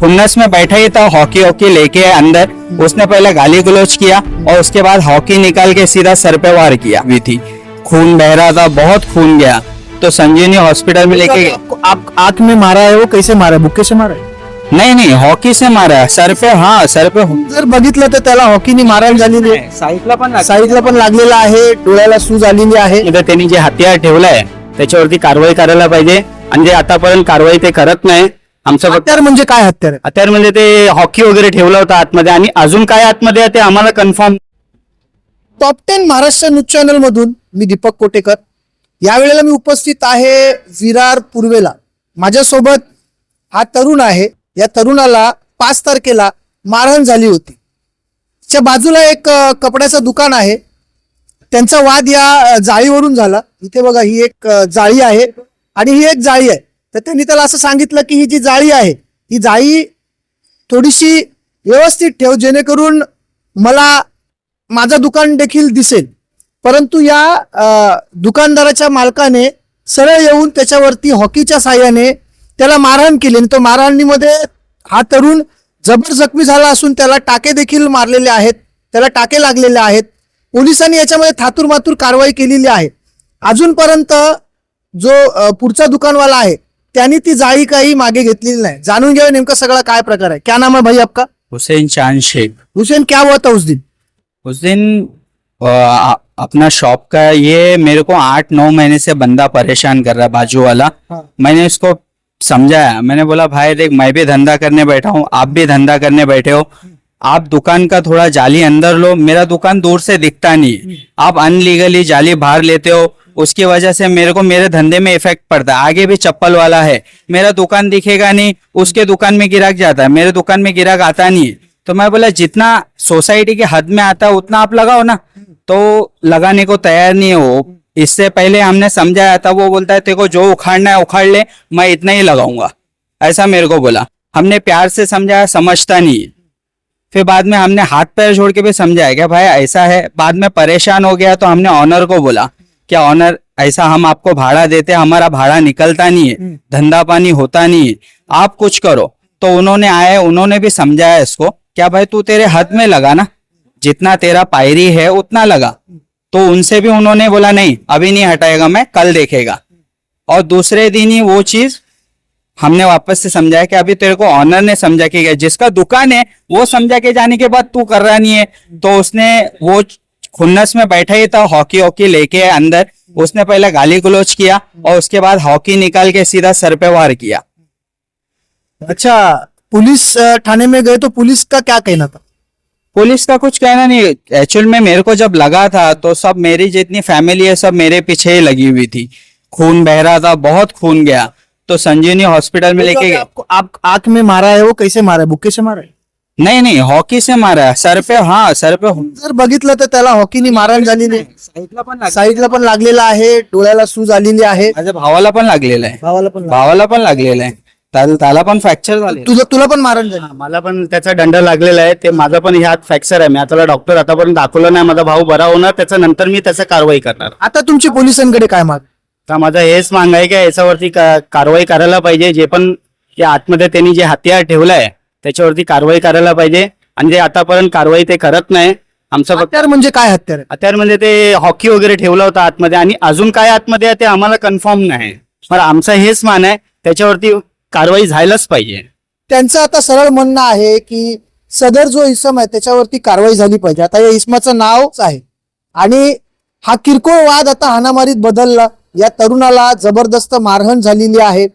खुन्नस में बैठा ही था, हॉकी हॉकी लेके अंदर उसने पहले गाली गलौज किया और उसके बाद हॉकी निकाल के सीधा सर पे वार किया हुई थी। खून बह रहा था, बहुत खून गया, तो संजीवनी हॉस्पिटल में लेके गए। आप आंख में मारा है, वो कैसे मारा है, बुक्के से मारा है? नहीं, हॉकी से मारा है, सर पे। हाँ, सर पे। जर बघितलं तर त्याला हॉकीने मारायला झालेली आहे, साईडला पण लागलेला आहे, डोळ्याला सूज आलेली आहे. इथं त्यांनी जे हत्यार ठेवलंय त्याच्यावरती कारवाई करायला पाहिजे, आणि जे आतापर्यंत कारवाई ते करत नाही. आमचं हत्यार म्हणजे काय हत्यार आहे? हत्यार म्हणजे ते हॉकी वगैरे ठेवलं होतं आतमध्ये, आणि अजून काय आतमध्ये आहे ते आम्हाला confirm. Top 10 Maharashtra news channel मधून मी दीपक कोटेकर. यावेळेला मी उपस्थित आहे विरार पूर्वेला. माझ्यासोबत हा तरुण आहे. या तरुणाला 5 तारखेला मारहाण झाली होती. च्या बाजूला एक कपड्याचं दुकान आहे. त्यांचा वाद या जाळीवरून झाला. इथे बघा, ही एक जाळी आहे आणि ही एक जाळी आहे. तर त्यांनी त्याला असं सांगितलं की ही जी जाळी आहे, ही जाळी थोडीशी व्यवस्थित ठेव, जेणेकरून मला माझा दुकान देखील दिसेल. परंतु या दुकानदाराच्या मालकाने सरळ येऊन त्याच्यावरती हॉकीच्या साह्याने त्याला मारहाण केली, आणि तो मारहाणीमध्ये हा तरुण जबर जखमी झाला असून त्याला टाके देखील मारलेले आहेत, त्याला टाके लागलेले आहेत. पोलिसांनी याच्यामध्ये थातूरमातूर कारवाई केलेली आहे. अजूनपर्यंत जो पुढचा दुकानवाला आहे त्यांनी ती जाळी काही मागे घेतलेली नाही. जाणून घ्यावे नेमका सगळा काय प्रकार आहे. क्या नाम है भाई आपका? हुसैन चांद शेख. हुसैन, क्या हुआ था उस दिन? उस दिन अपना शॉप का ये मेरे को 8-9 महीने से बंदा परेशान कर रहा है, बाजू वाला. मैंने इसको समझाया, मैंने बोला भाई देख, मैं भी धंधा करने बैठा हूँ, आप भी धंधा करने बैठे हो, आप दुकान का थोड़ा जाली अंदर लो, मेरा दुकान दूर से दिखता नहीं, आप अनलीगली जाली बाहर लेते हो, उसकी वजह से मेरे को मेरे धंधे में इफेक्ट पड़ता है. आगे भी चप्पल वाला है, मेरा दुकान दिखेगा नहीं, उसके दुकान में गिराक जाता है, मेरे दुकान में गिराक आता नहीं है. तो मैं बोला जितना सोसाइटी के हद में आता है उतना आप लगाओ ना. तो लगाने को तैयार नहीं है वो. इससे पहले हमने समझाया था, वो बोलता है तेरे को जो उखाड़ना है उखाड़ ले, मैं इतना ही लगाऊंगा, ऐसा मेरे को बोला. हमने प्यार से समझाया, समझता नहीं. फिर बाद में हमने हाथ पैर छोड़ के भी समझाया कि भाई ऐसा है. बाद में परेशान हो गया तो हमने ऑनर को बोला, क्या ऑनर ऐसा हम आपको भाड़ा देते, हमारा भाड़ा निकलता नहीं है, धंधा पानी होता नहीं है, आप कुछ करो. तो उन्होंने आए, उन्होंने भी समझाया इसको, क्या भाई तू तेरे हद में लगा ना, जितना तेरा पायरी है उतना लगा. तो उनसे भी उन्होंने बोला नहीं, अभी नहीं हटाएगा मैं, कल देखेगा. और दूसरे दिन ही वो चीज हमने वापस से समझाया कि अभी तेरे को ऑनर ने समझा के गया, जिसका दुकान है वो समझा के जाने के बाद तू कर रहा नहीं है. तो उसने वो खुन्नस में बैठा ही था, हॉकी हॉकी लेके अंदर उसने पहले गाली गलौज किया और उसके बाद हॉकी निकाल के सीधा सर पे वार किया. अच्छा, पुलिस थाने में गए तो पुलिस का क्या कहना था? पुलिस का कुछ कहना नहीं. एक्चुअल में मेरे को जब लगा था तो सब मेरी जितनी फैमिली है सब मेरे पीछे ही लगी हुई थी. खून बह रहा था, बहुत खून गया, तो संजीवनी हॉस्पिटल में लेके गए. आप आंख में मारा है, वो कैसे मारा है, बुक्के से मारा है? नहीं, हॉकी से मारा है, सर पे. हाँ, सर पे. जर बघितलं तर त्याला हॉकीने मारायला झालेली आहे, साईडला पण लागलेला आहे, डोळ्याला सूज आलेली आहे. माझ्या भावाला पण लागलेलं आहे, भावाला पण लागलेलं आहे, त्याला पण फ्रॅक्चर झाले. तुला पण मारण झाली? मला पण त्याचा दंड लागलेला आहे. ते माझा पण ह्यात फ्रॅक्चर आहे. मी आता डॉक्टर आतापर्यंत दाखवलं नाही. माझा भाऊ बरा होणार, त्याच्या नंतर मी त्याचा कारवाई करणार. आता तुमची पोलिसांकडे काय माग? तर माझं हेच मागणं आहे की याच्यावरती कारवाई करायला पाहिजे. जे पण या आतमध्ये त्यांनी जे हत्यार ठेवलंय त्याच्यावरती कारवाई करायला पाहिजे, आणि जे आतापर्यंत कारवाई ते करत नाही. आमचं हत्यार म्हणजे काय हत्यार आहे? हत्यार म्हणजे ते हॉकी वगैरे ठेवलं होतं आतमध्ये, आणि अजून काय आतमध्ये आहे ते आम्हाला कन्फर्म नाही. पण आमचं हेच मान आहे, त्याच्यावरती कारवाई झायलाच पाहिजे. त्यांचं आता सरळ म्हणणं आहे की सदर जो इसम आहे त्याच्यावरती कारवाई झाली पाहिजे. आता या इसमाचं नावच आहे, आणि हा किरकोळ वाद आता हाणामारीत बदलला. या तरुणाला जबरदस्त मारहाण झालेली आहे.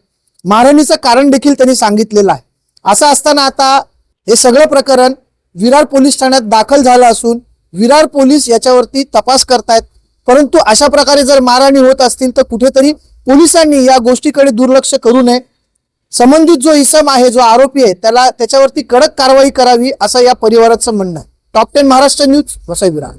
मारहाणीचं कारण देखील त्यांनी सांगितलेलं आहे. असं असताना आता हे सगळं प्रकरण विरार पोलीस ठाण्यात दाखल झालं असून विरार पोलीस याच्यावरती तपास करतायत. परंतु अशा प्रकारे जर मारहाणी होत असतील तर कुठेतरी पोलिसांनी या गोष्टीकडे दुर्लक्ष करू नये. संबंधित जो इसम आहे, जो आरोपी आहे, त्याच्यावरती कडक कारवाई करावी असं या परिवाराचं म्हणणं आहे. Top 10 Maharashtra news, Vasai Virar.